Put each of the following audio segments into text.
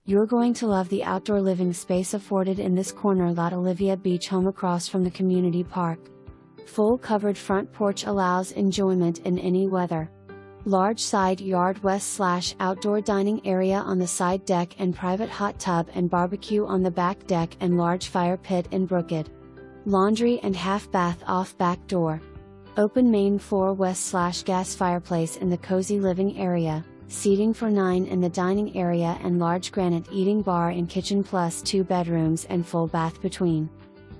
You're going to love the outdoor living space afforded in this corner lot Olivia Beach home across from the community park. Full covered front porch allows enjoyment in any weather. Large side yard west/outdoor dining area on the side deck and private hot tub and barbecue on the back deck and large fire pit in Brookwood. Laundry and half bath off back door. Open main floor west/gas fireplace in the cozy living area. Seating for 9 in the dining area and large granite eating bar and kitchen plus 2 bedrooms and full bath between.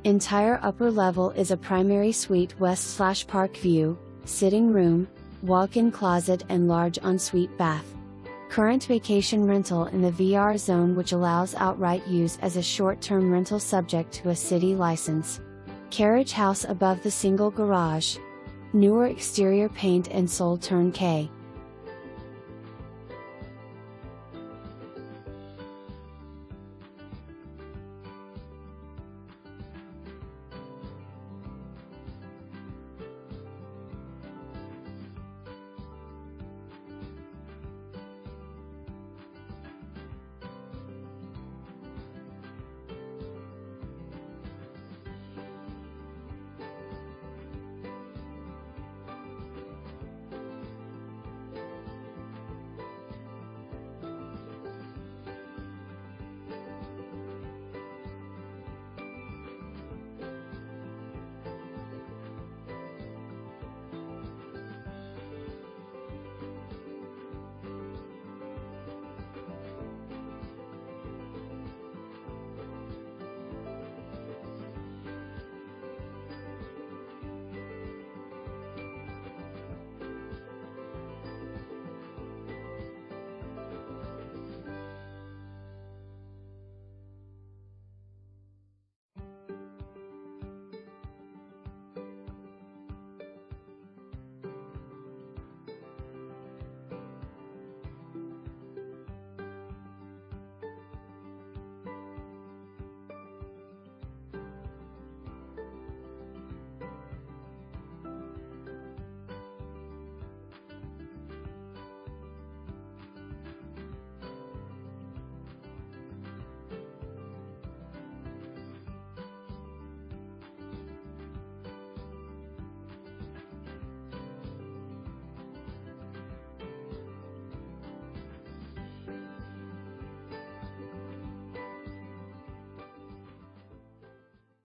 Entire upper level is a primary suite west/park view, sitting room, walk-in closet and large ensuite bath. Current vacation rental in the VR zone which allows outright use as a short-term rental subject to a city license. Carriage house above the single garage. Newer exterior paint and sold turnkey.